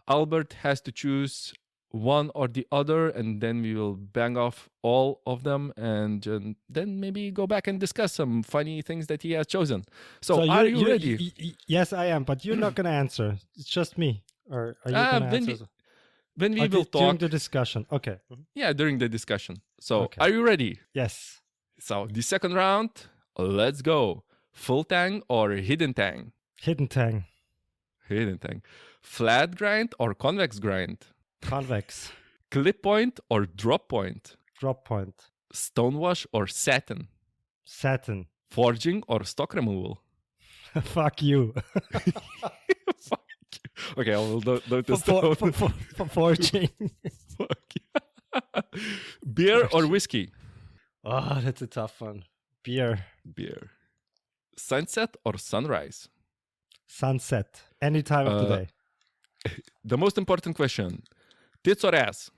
Albert has to choose one or the other, and then we will bang off all of them, and then maybe go back and discuss some funny things that he has chosen. So are you ready? Yes, I am, but you're not going to answer. It's just me. Or are you going to answer? When we will talk. During the discussion. Okay. Yeah, during the discussion. So Are you ready? Yes. So the second round, let's go. Full tang or hidden tang? Hidden tang. Hidden tang. Flat grind or convex grind? Convex. Clip point or drop point? Drop point. Stonewash or satin? Satin. Forging or stock removal? Fuck you. Fuck you. Okay, I will notice for forging. Fuck you. Beer or whiskey? Oh, that's a tough one. Beer. Sunset or sunrise? Sunset. Any time of the day. The most important question. Tits or ass?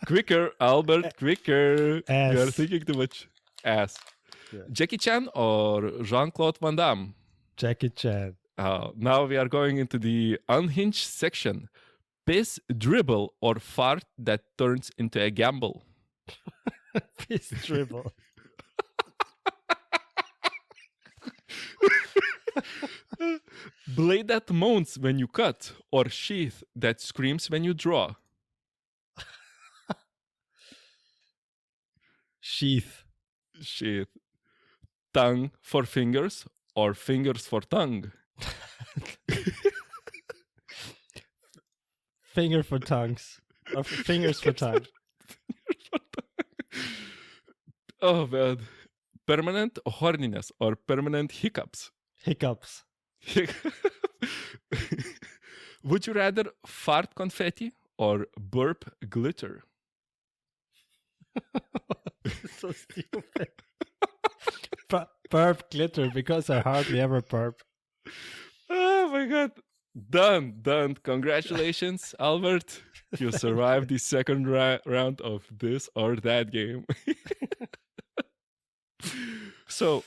Quicker, Albert, quicker. Ass. You are thinking too much. Ass. Yeah. Jackie Chan or Jean-Claude Van Damme? Jackie Chan. Now we are going into the unhinged section. Piss, dribble, or fart that turns into a gamble? Piss, dribble. Blade that moans when you cut, or sheath that screams when you draw? Sheath. Tongue for fingers, or fingers for tongue? Finger for tongues. Or fingers for tongue. Oh man. Permanent horniness or permanent hiccups? Hiccups. Would you rather fart confetti or burp glitter? So stupid. Burp glitter, because I hardly ever burp. Oh my god. Done. Congratulations, Albert. You survived the second round of this or that game. So,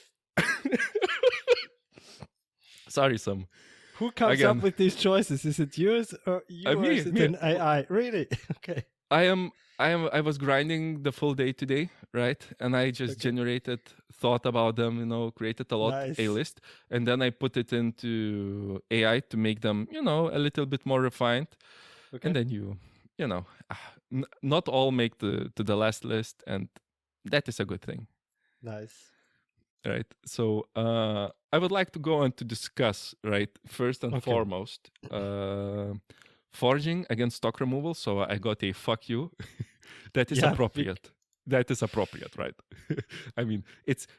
sorry, Sam. Who comes up with these choices? Is it yours or me, is it an AI? Really? Okay. I was grinding the full day today, right? And I just generated, thought about them, created a list, and then I put it into AI to make them, a little bit more refined. Okay. And then not all make to the last list, and that is a good thing. Nice. Right. So I would like to go on to discuss, right, first and foremost, forging against stock removal. So I got a fuck you. That is appropriate. That is appropriate, right? I mean,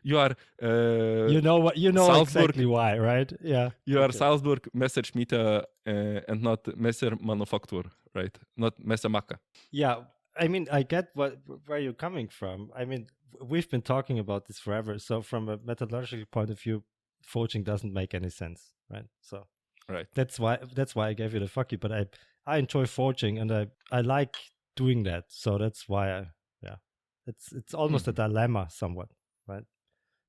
you are. You know Salzburg, exactly why, right? Yeah. You are Salzburg Messerschmitte and not Messer Manufaktur, right? Not Messer Macke. Yeah. I mean, I get where you're coming from. I mean, we've been talking about this forever. So from a methodological point of view, forging doesn't make any sense, right? So right. That's why I gave you the fuck you. But I enjoy forging, and I like doing that. So that's why it's almost a dilemma somewhat, right?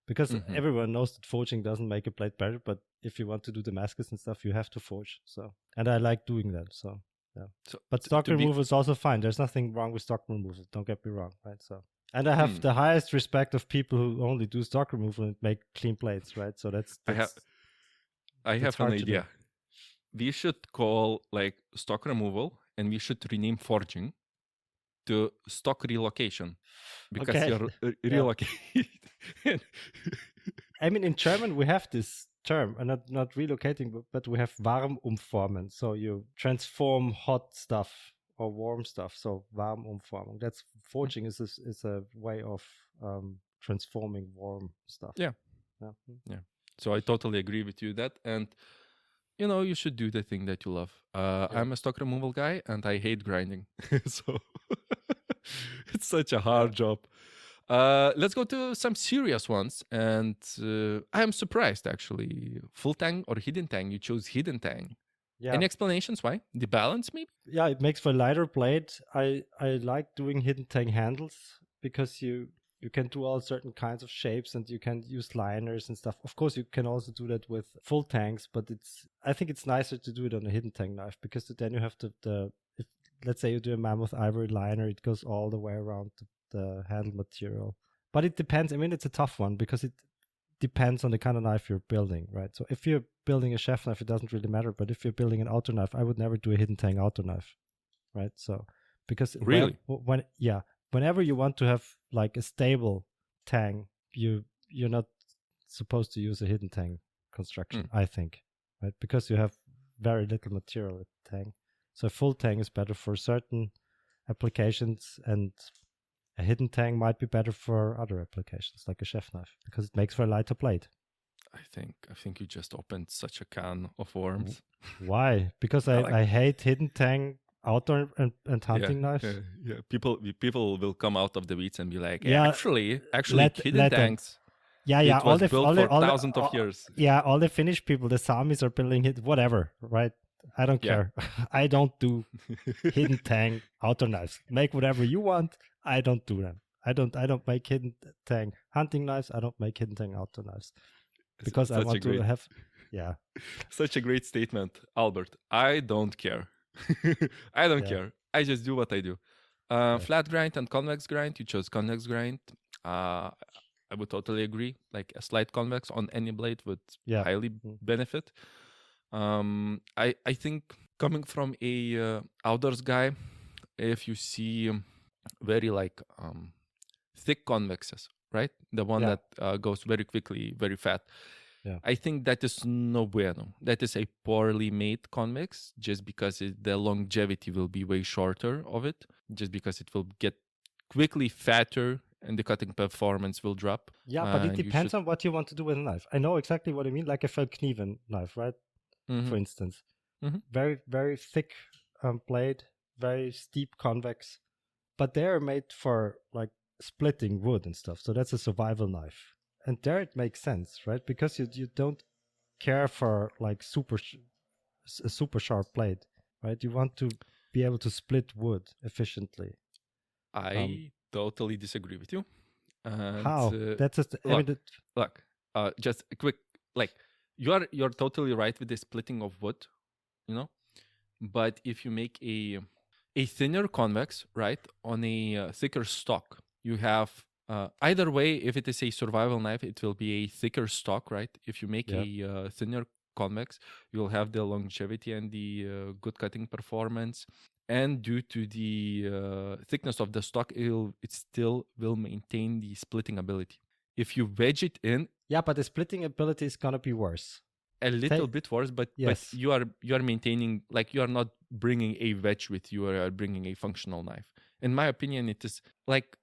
Because everyone knows that forging doesn't make a blade better, but if you want to do Damascus and stuff, you have to forge. So, and I like doing that. So yeah. But stock removal is also fine. There's nothing wrong with stock removal. Don't get me wrong, right? So And I have the highest respect of people who only do stock removal and make clean blades, right? So that's I have an hard to do. idea. We should call like stock removal, and we should rename forging to stock relocation, because Okay. you're Yeah. relocating. I mean, in German we have this term, and not relocating, but we have warm umformen. So you transform hot stuff or warm stuff. So warm umformung. That's forging is a way of transforming warm stuff. Yeah. So I totally agree with you that, and you should do the thing that you love. I'm a stock removal guy, and I hate grinding. So it's such a hard job. Let's go to some serious ones, and I'm surprised actually. Full tang or hidden tang? You chose hidden tang. Yeah. Any explanations why? The balance, maybe? Yeah, it makes for lighter blade. I like doing hidden tang handles because you can do all certain kinds of shapes, and you can use liners and stuff. Of course, you can also do that with full tangs, but I think it's nicer to do it on a hidden tang knife, because then you have if, let's say you do a mammoth ivory liner, it goes all the way around the handle material. But it depends. I mean, it's a tough one because it depends on the kind of knife you're building, right? So if you're building a chef knife, it doesn't really matter. But if you're building an auto knife, I would never do a hidden tang auto knife, right? So because really, whenever you want to have like a stable tang, you're not supposed to use a hidden tang construction, I think, right? Because you have very little material at tang. So full tang is better for certain applications, and a hidden tang might be better for other applications, like a chef knife, because it makes for a lighter blade. I think you just opened such a can of worms. Why? Because I hate hidden tang outdoor and hunting knives. Yeah. People will come out of the weeds and be like, Yeah, actually, hidden tanks. Yeah. It was built for thousands of years. Yeah, all the Finnish people, the Samis are building it, whatever, right? I don't care. I don't do hidden tang outdoor knives. Make whatever you want. I don't do them. I don't make hidden tang hunting knives. I don't make hidden tang outdoor knives because I want to have. Yeah. Such a great statement, Albert. I don't care. I don't care. I just do what I do. Flat grind and convex grind. You chose convex grind. I would totally agree. Like a slight convex on any blade would highly benefit. I think coming from a outdoors guy, if you see very like thick convexes, right? The one that goes very quickly, very fat. Yeah. I think that is no bueno. That is a poorly made convex, just because the longevity will be way shorter of it, just because it will get quickly fatter and the cutting performance will drop. Yeah, but it depends on what you want to do with a knife. I know exactly what I mean, like a Feldknieven knife, right? For instance. Very, very thick blade, very steep convex, but they're made for like splitting wood and stuff. So that's a survival knife. And there it makes sense, right? Because you don't care for like a super sharp blade, right? You want to be able to split wood efficiently. I totally disagree with you. And, how? That's just just a quick you're totally right with the splitting of wood, but if you make a thinner convex, right, on a thicker stock, you have either way. If it is a survival knife, it will be a thicker stock, right? If you make a thinner convex, you'll have the longevity and the good cutting performance, and due to the thickness of the stock, it still will maintain the splitting ability. If you wedge it in, but the splitting ability is gonna be worse. A little bit worse, but you are maintaining, like, you are not bringing a wedge with you, or are bringing a functional knife. In my opinion, it is like,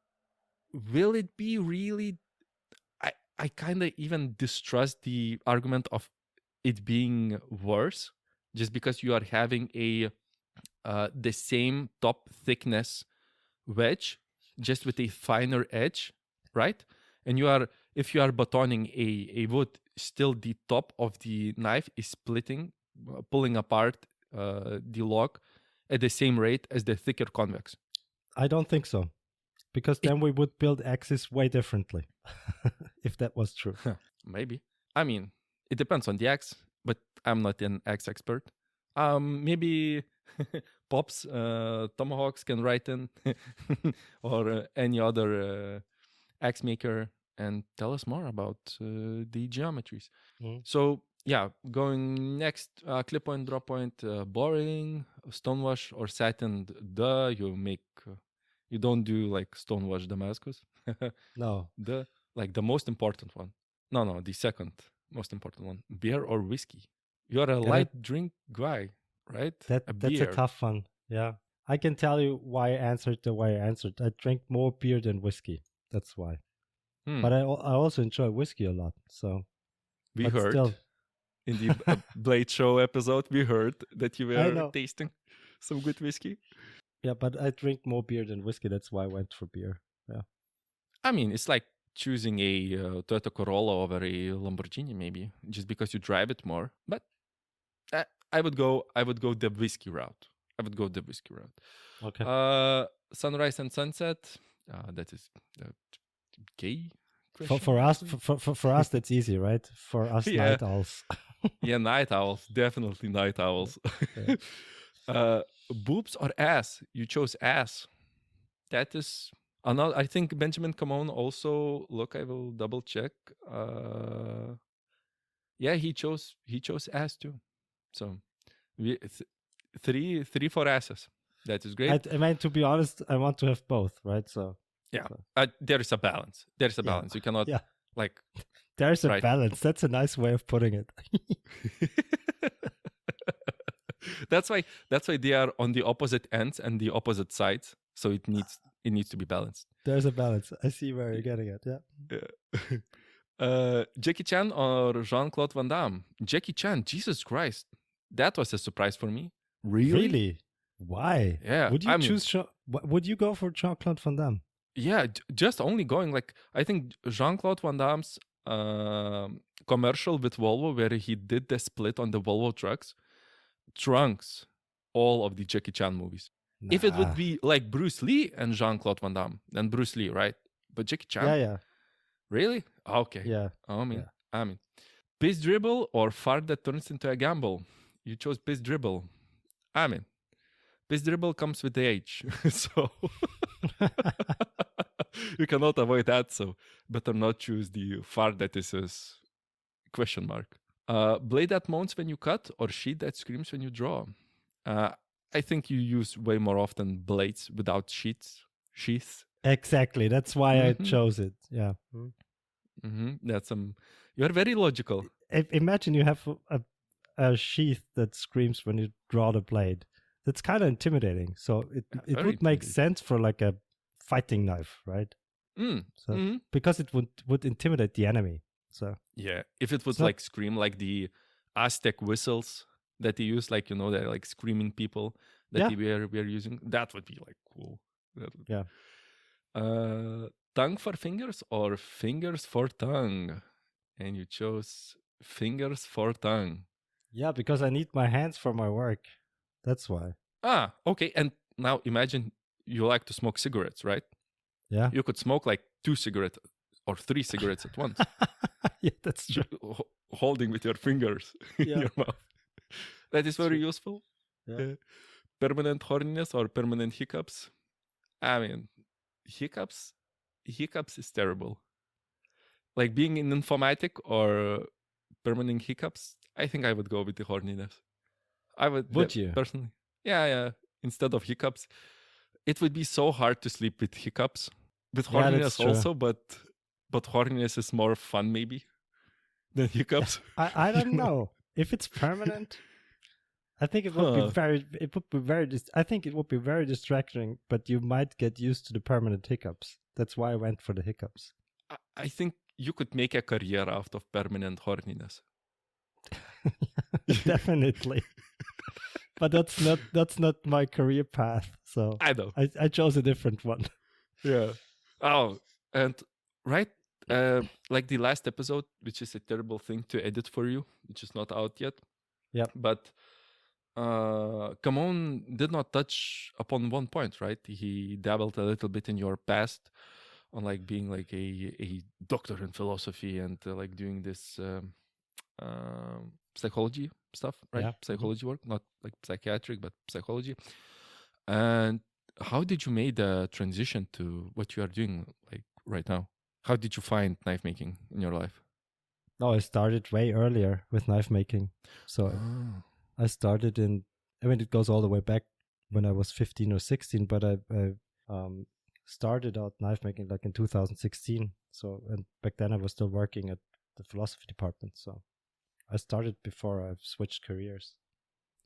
will it be really? I kind of even distrust the argument of it being worse, just because you are having the same top thickness wedge, just with a finer edge, right? And if you are batoning a wood, still the top of the knife is splitting, pulling apart the log at the same rate as the thicker convex. I don't think so, because then we would build axes way differently. If that was true. Maybe. I mean, it depends on the axe, but I'm not an axe expert. Maybe Pops, Tomahawks can write in, or any other axe maker, and tell us more about the geometries. So yeah, going next, clip point, drop point, boring, stonewash or satin. You don't do like stonewash Damascus. No, The most important one. No, the second most important one. Beer or whiskey. You're a Yeah, light drink guy, right? that's a beer. tough one. Yeah, I can tell you why I answered the way I answered. I drink more beer than whiskey. That's why. But I also enjoy whiskey a lot. So We but heard still. in the Blade Show episode, we heard that you I were know. tasting some good whiskey. Yeah, but I drink more beer than whiskey. That's why I went for beer. Yeah. I mean, it's like choosing a Toyota Corolla over a Lamborghini, maybe just because you drive it more. But I would go the whiskey route. I would go the whiskey route. Okay. Sunrise and sunset. That is gay. For us, for us, that's easy, right? For us, Yeah. night owls. Yeah, night owls, definitely night owls. Boobs or ass? You chose ass. That is another. I think Benjamin Camon also. Look, I will double check. Yeah, he chose ass too. So we three for asses. That is great. I mean, to be honest, I want to have both, right? So yeah, there is a balance. There is a balance. You cannot like. There's a balance. That's a nice way of putting it. That's why they are on the opposite ends and the opposite sides. So it needs to be balanced. There's a balance. I see where you're getting at. Yeah. Jackie Chan or Jean-Claude Van Damme? Jackie Chan. Jesus Christ, that was a surprise for me. Really? Why? Yeah. Would you choose? Would you go for Jean-Claude Van Damme? Yeah, just only going like I think Jean-Claude Van Damme's commercial with Volvo where he did the split on the Volvo trucks trunks all of the Jackie Chan movies. Nah. If it would be like Bruce Lee and Jean-Claude Van Damme, then Bruce Lee, right? But Jackie Chan? Yeah. Really? Okay. Yeah. I mean, piss dribble or fart that turns into a gamble? You chose piss dribble. I mean, piss dribble comes with the age, so you cannot avoid that. So better not choose the fart that is a question mark. Blade that moans when you cut or sheet that screams when you draw. I think you use way more often blades without sheaths. Exactly. That's why I chose it. Yeah. That's you're very logical. Imagine you have a sheath that screams when you draw the blade. That's kind of intimidating. So it would make sense for like a fighting knife, right? Because it would intimidate the enemy. So yeah, if it would like scream like the Aztec whistles that they use, like they're like screaming people that we're using, that would be like cool. Tongue for fingers or fingers for tongue? And you chose fingers for tongue. Yeah, because I need my hands for my work. That's why. Okay. And now imagine you like to smoke cigarettes, right? Yeah. You could smoke like 2 cigarettes or 3 cigarettes at once. Yeah, that's true. Holding with your fingers in your mouth. That is very useful. Yeah. Permanent horniness or permanent hiccups? I mean, hiccups is terrible. Like being in informatic or permanent hiccups, I think I would go with the horniness. I would you? Personally? Yeah. Instead of hiccups. It would be so hard to sleep with hiccups. With horniness also, but horniness is more fun maybe than hiccups. I don't know. If it's permanent, I think it would be very distracting, but you might get used to the permanent hiccups. That's why I went for the hiccups. I think you could make a career out of permanent horniness. Definitely. But that's not my career path. So I know. I chose a different one. Yeah. Oh, and right, like the last episode, which is a terrible thing to edit for you, which is not out yet. Yeah. But Camon did not touch upon one point, right? He dabbled a little bit in your past on like being like a doctor in philosophy and like doing this psychology stuff, right? Yeah. Psychology work, not like psychiatric, but psychology. And how did you make the transition to what you are doing like right now? How did you find knife making in your life? No, I started way earlier with knife making. So Oh. I started it goes all the way back when I was 15 or 16, but I started out knife making like in 2016. So, and back then I was still working at the philosophy department. So I started before I switched careers,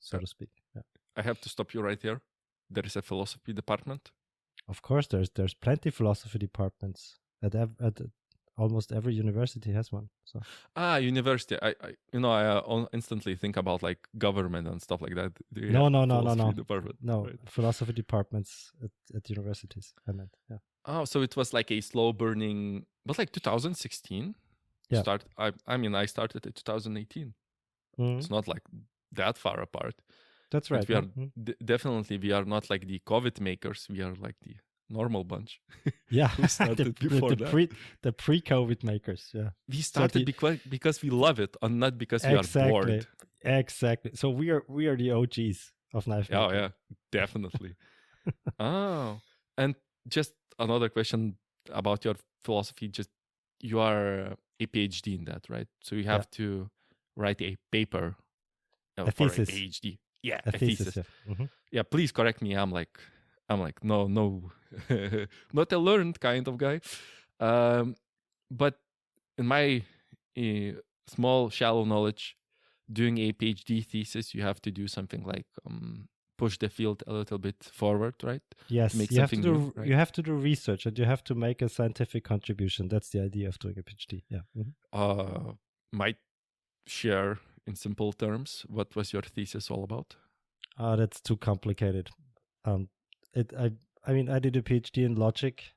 so to speak. Yeah. I have to stop you right here. There is a philosophy department. Of course, there's plenty philosophy departments at almost every university has one. So University. I instantly think about like government and stuff like that. Do you No, have no, no, no, philosophy no. department? No, Right. philosophy departments at universities, I meant. Yeah. Oh, so it was like a slow burning, but like 2016. Yeah. I started in 2018. Mhm. It's not like that far apart. That's But right. we are Mhm. definitely we are not like the COVID makers. We are like the normal bunch. Yeah, We started before that. the pre-COVID makers. Yeah, We started because we love it, and not because we are bored. Exactly. So we are the OGs of knife Oh making. yeah, definitely. Oh, and just another question about your philosophy. Just you are a PhD in that, right? So you have to write a paper A for thesis. a PhD. Yeah, A thesis. Yeah. Mhm. Yeah, please correct me. I'm like no, not a learned kind of guy. But in my small, shallow knowledge, doing a PhD thesis, you have to do something like push the field a little bit forward, right? Yes, Make you have to something do new, right? you have to do research and you have to make a scientific contribution. That's the idea of doing a PhD. Yeah. Mhm. Might share in simple terms what was your thesis all about? That's too complicated. I did a PhD in logic,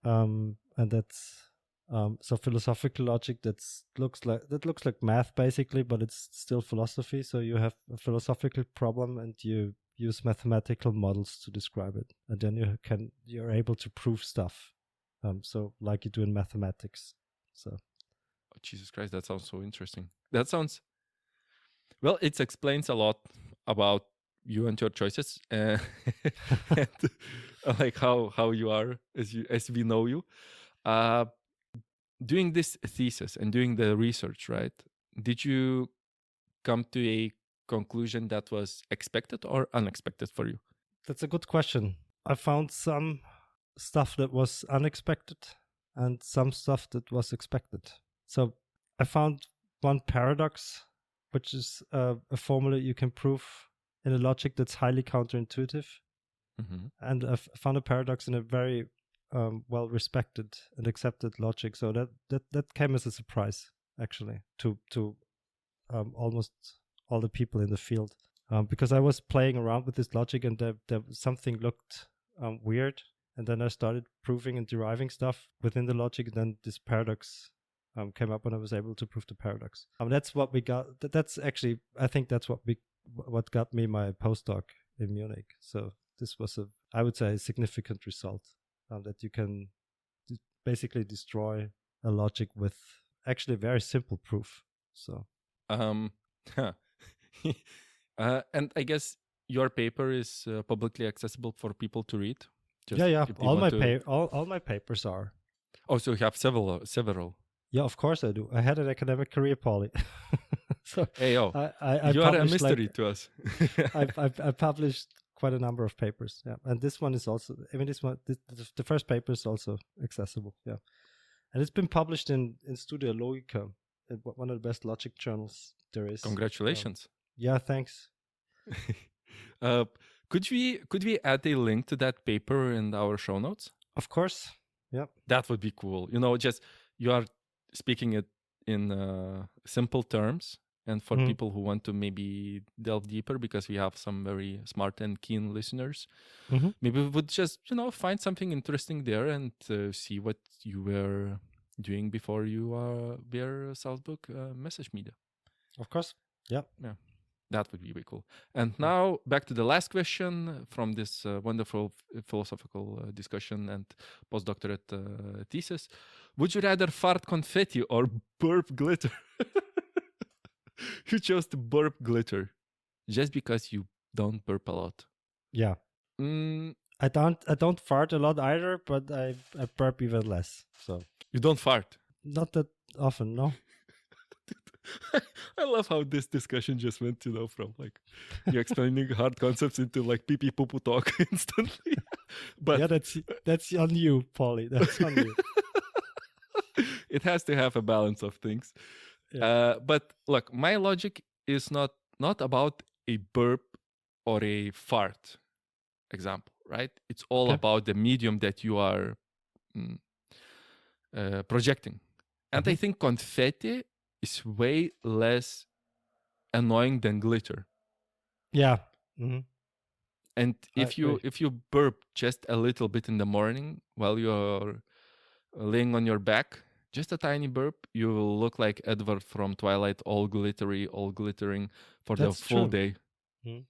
and that's so philosophical logic. That looks like math basically, but it's still philosophy. So you have a philosophical problem, and you use mathematical models to describe it, and then you're able to prove stuff. So like you do in mathematics. So. Oh, Jesus Christ, that sounds so interesting. That sounds well. It explains a lot about you and your choices, and like how you are as we know you. Doing this thesis and doing the research, right? Did you come to a conclusion that was expected or unexpected for you? That's a good question. I found some stuff that was unexpected and some stuff that was expected. So I found one paradox, which is a formula you can prove in a logic that's highly counterintuitive. Mm-hmm. And I found a paradox in a very well respected and accepted logic. So that came as a surprise, actually, to almost all the people in the field. Because I was playing around with this logic and something looked weird. And then I started proving and deriving stuff within the logic. And then this paradox came up and I was able to prove the paradox. That's what we got. That's actually, I think that's what got me my postdoc in Munich. So this was I would say, a significant result that you can basically destroy a logic with actually very simple proof. So. And I guess your paper is publicly accessible for people to read. Yeah. All my papers are. Oh, so you have several. Yeah, of course I do. I had an academic career, Pauli. So hey, yo, I you are a mystery to us. I published quite a number of papers. Yeah, and this one is also. I mean, the first paper is also accessible. Yeah, and it's been published in Studia Logica, one of the best logic journals there is. Congratulations. Yeah, thanks. Could we add a link to that paper in our show notes? Of course. Yeah. That would be cool. Just you are speaking it in simple terms, and for people who want to maybe delve deeper, because we have some very smart and keen listeners, maybe we would just find something interesting there and see what you were doing before you were Salzburg Message Media. Of course. Yeah. That would be really cool. And now back to the last question from this wonderful philosophical discussion and postdoctorate thesis. Would you rather fart confetti or burp glitter? You chose to burp glitter just because you don't burp a lot. Yeah. Mm, I don't fart a lot either, but I burp even less. So you don't fart. not that often, no. I love how this discussion just went, from like you explaining hard concepts into like pee pee poo poo talk instantly. But Yeah, that's on you, Pauli. That's on you. it has to have a balance of things. Yeah. But look, my logic is not about a burp or a fart example, right? It's all Okay. about the medium that you are projecting. And I think confetti is way less annoying than glitter. Yeah. Mm-hmm. And I if you burp just a little bit in the morning while you're laying on your back, just a tiny burp, you will look like Edward from Twilight, all glittery, all glittering for That's the full true. day.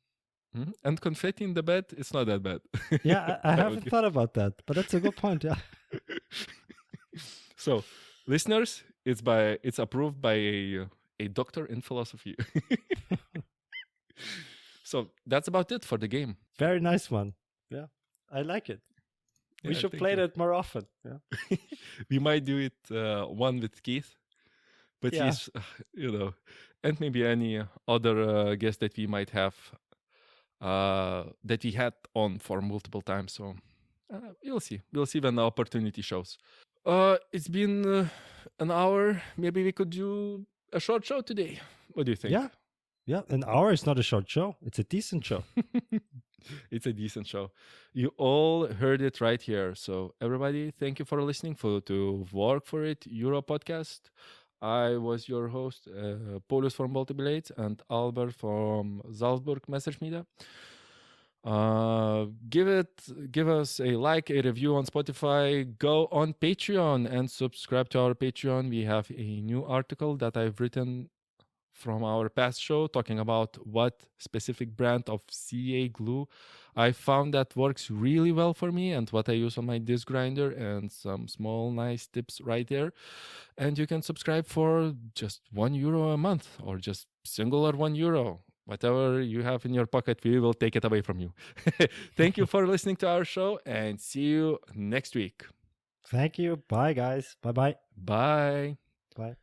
And confetti in the bed, it's not that bad. Yeah, I haven't thought about that, but that's a good point. Yeah. So, listeners, it's approved by a doctor in philosophy. So that's about it for the game. Very nice one. Yeah, I like it. We should play that more often. Yeah. We might do it one with Keith, but Yeah. he's, and maybe any other guest that we might have that we had on for multiple times. So we'll see. We'll see when the opportunity shows. It's been an hour. Maybe we could do a short show today. What do you think? Yeah. Yeah. An hour is not a short show. It's a decent show. It's a decent show. You all heard it right here. So everybody, thank you for listening to Work For It Euro podcast. I was your host, Paulus from Baltic Blades and Albert from Salzburg Message Media. Give us a like, a review on Spotify. Go on Patreon and subscribe to our Patreon. We have a new article that I've written from our past show talking about what specific brand of CA glue I found that works really well for me and what I use on my disc grinder, and some small nice tips right there. And you can subscribe for just €1 a month, or just singular €1. Whatever you have in your pocket, we will take it away from you. Thank you for listening to our show, and see you next week. Thank you. Bye, guys. Bye-bye. Bye. Bye.